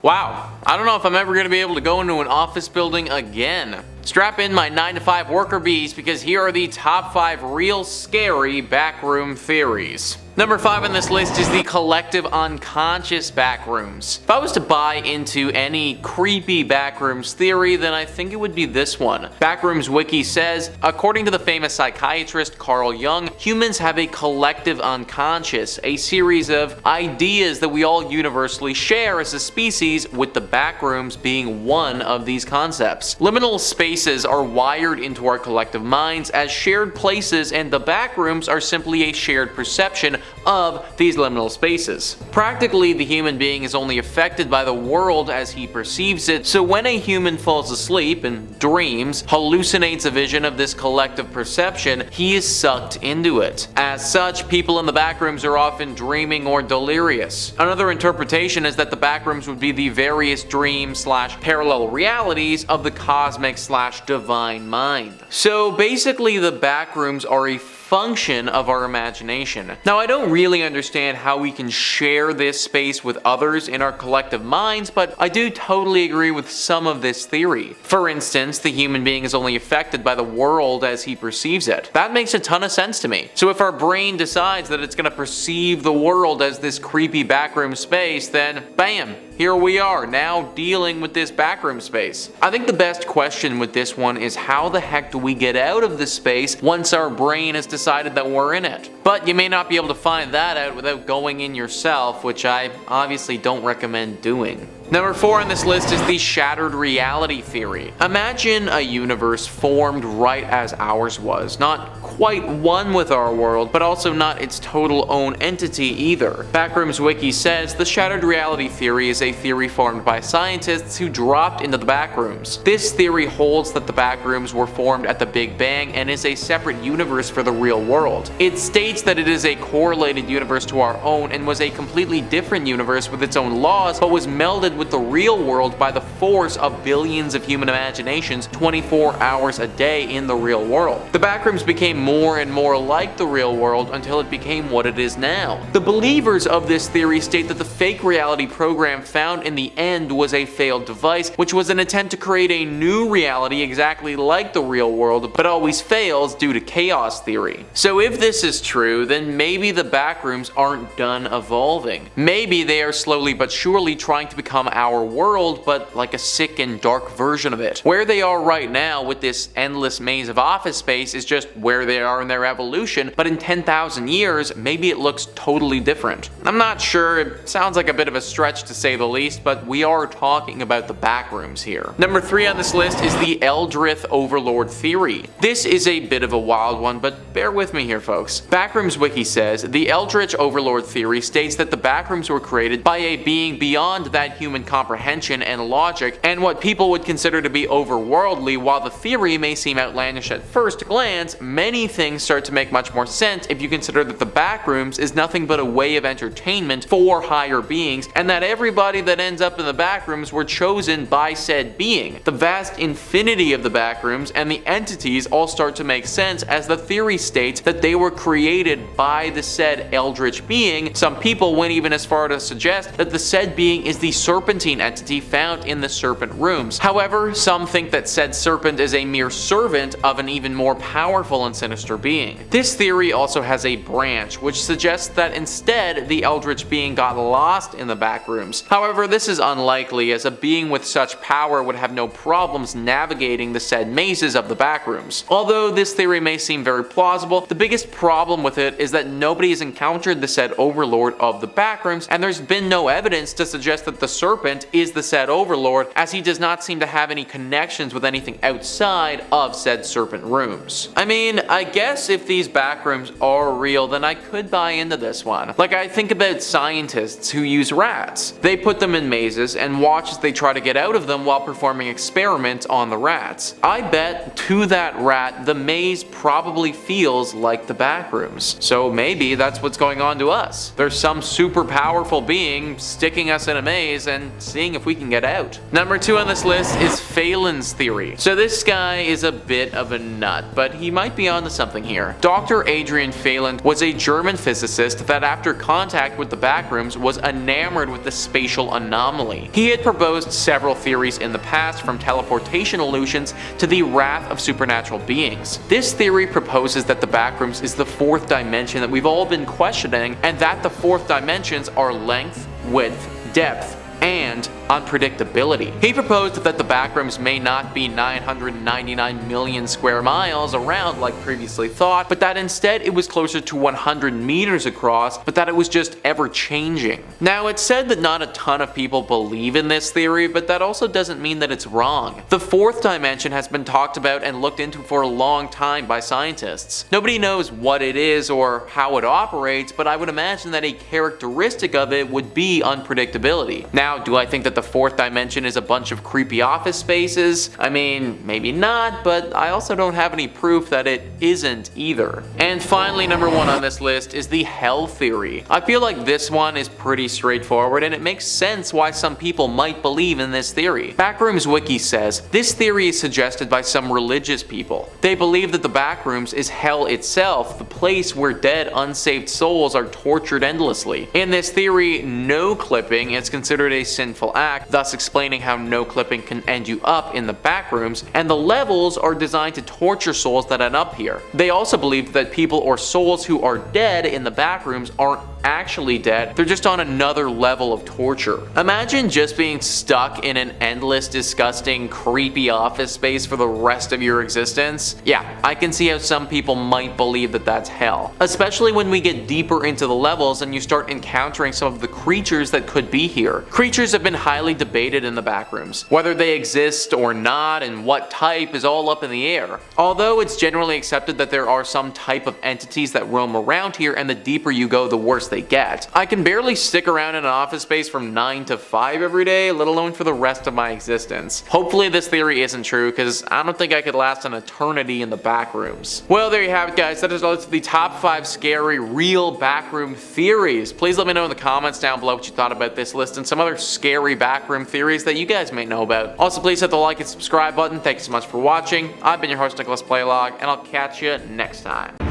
Wow, I don't know if I'm ever going to be able to go into an office building again. Strap in my 9-to-5 worker bees because here are the top 5 real scary backroom theories. Number 5 on this list is the collective unconscious backrooms. If I was to buy into any creepy backrooms theory, then I think it would be this one. Backrooms Wiki says, according to the famous psychiatrist Carl Jung, humans have a collective unconscious, a series of ideas that we all universally share as a species, with the backrooms being one of these concepts. Liminal spaces are wired into our collective minds as shared places, and the backrooms are simply a shared perception of these liminal spaces. Practically, the human being is only affected by the world as he perceives it, so when a human falls asleep and dreams, hallucinates a vision of this collective perception, he is sucked into it. As such, people in the backrooms are often dreaming or delirious. Another interpretation is that the backrooms would be the various dream/parallel realities of the cosmic/divine mind. So basically, the backrooms are a function of our imagination. Now, I don't really understand how we can share this space with others in our collective minds, but I do totally agree with some of this theory. For instance, the human being is only affected by the world as he perceives it. That makes a ton of sense to me. So if our brain decides that it's going to perceive the world as this creepy backroom space, then bam, here we are, now dealing with this backroom space. I think the best question with this one is, how the heck do we get out of this space once our brain has decided that we're in it? But you may not be able to find that out without going in yourself, which I obviously don't recommend doing. Number 4 on this list is the shattered reality theory. Imagine a universe formed right as ours was, not quite one with our world, but also not its total own entity either. Backrooms Wiki says the shattered reality theory is a theory formed by scientists who dropped into the backrooms. This theory holds that the backrooms were formed at the Big Bang and is a separate universe for the real world. It states that it is a correlated universe to our own and was a completely different universe with its own laws, but was melded with the real world by the force of billions of human imaginations 24 hours a day in the real world. The backrooms became more and more like the real world until it became what it is now. The believers of this theory state that the fake reality program found in the end was a failed device, which was an attempt to create a new reality exactly like the real world, but always fails due to chaos theory. So if this is true, then maybe the backrooms aren't done evolving. Maybe they are slowly but surely trying to become our world, but like a sick and dark version of it. Where they are right now with this endless maze of office space is just where they are in their evolution, but in 10,000 years, maybe it looks totally different. I'm not sure, it sounds like a bit of a stretch to say the least, but we are talking about the backrooms here. Number 3 on this list is the Eldritch overlord theory. This is a bit of a wild one, but bear with me here, folks. Backrooms Wiki says the Eldritch overlord theory states that the backrooms were created by a being beyond that human comprehension and logic, and what people would consider to be overworldly. While the theory may seem outlandish at first glance, many things start to make much more sense if you consider that the backrooms is nothing but a way of entertainment for higher beings, and that everybody that ends up in the backrooms were chosen by said being. The vast infinity of the backrooms and the entities all start to make sense, as the theory states that they were created by the said eldritch being. Some people went even as far to suggest that the said being is the serpentine entity found in the serpent rooms. However, some think that said serpent is a mere servant of an even more powerful and sinister being. This theory also has a branch, which suggests that instead the eldritch being got lost in the backrooms. However, this is unlikely, as a being with such power would have no problems navigating the said mazes of the backrooms. Although this theory may seem very plausible, the biggest problem with it is that nobody has encountered the said overlord of the backrooms, and there's been no evidence to suggest that the serpent is the said overlord, as he does not seem to have any connections with anything outside of said serpent rooms. I mean, I guess if these backrooms are real, then I could buy into this one. Like, I think about scientists who use rats. They put them in mazes and watch as they try to get out of them while performing experiments on the rats. I bet to that rat the maze probably feels like the backrooms. So maybe that's what's going on to us. There's some super powerful being sticking us in a maze and seeing if we can get out. Number 2 on this list is Fehlands theory. So this guy is a bit of a nut, but he might be onto onto something here. Dr. Adrian Fehland was a German physicist that after contact with the backrooms was enamored with the spatial anomaly. He had proposed several theories in the past, from teleportation illusions to the wrath of supernatural beings. This theory proposes that the backrooms is the fourth dimension that we've all been questioning, and that the fourth dimensions are length, width, depth, and unpredictability. He proposed that the backrooms may not be 999 million square miles around like previously thought, but that instead it was closer to 100 meters across, but that it was just ever changing. Now, it's said that not a ton of people believe in this theory, but that also doesn't mean that it's wrong. The fourth dimension has been talked about and looked into for a long time by scientists. Nobody knows what it is or how it operates, but I would imagine that a characteristic of it would be unpredictability. Now, do I think that the fourth dimension is a bunch of creepy office spaces? I mean, maybe not, but I also don't have any proof that it isn't either. And finally, number 1 on this list is the hell theory. I feel like this one is pretty straightforward, and it makes sense why some people might believe in this theory. Backrooms Wiki says, this theory is suggested by some religious people. They believe that the backrooms is hell itself, the place where dead, unsaved souls are tortured endlessly. In this theory, no clipping is considered a sinful act, thus explaining how no clipping can end you up in the backrooms, and the levels are designed to torture souls that end up here. They also believe that people or souls who are dead in the backrooms aren't actually dead, they're just on another level of torture. Imagine just being stuck in an endless, disgusting, creepy office space for the rest of your existence. Yeah, I can see how some people might believe that that's hell. Especially when we get deeper into the levels and you start encountering some of the creatures that could be here. Creatures have been highly debated in the backrooms. Whether they exist or not and what type is all up in the air. Although it's generally accepted that there are some type of entities that roam around here, and the deeper you go, the worse they get. I can barely stick around in an office space from 9 to 5 every day, let alone for the rest of my existence. Hopefully this theory isn't true, because I don't think I could last an eternity in the backrooms. Well, there you have it, guys. That is all to the top 5 scary real backroom theories. Please let me know in the comments down below what you thought about this list and some other scary backroom theories that you guys may know about. Also, please hit the like and subscribe button. Thank you so much for watching. I've been your host, Nicholas Playlog, and I'll catch you next time.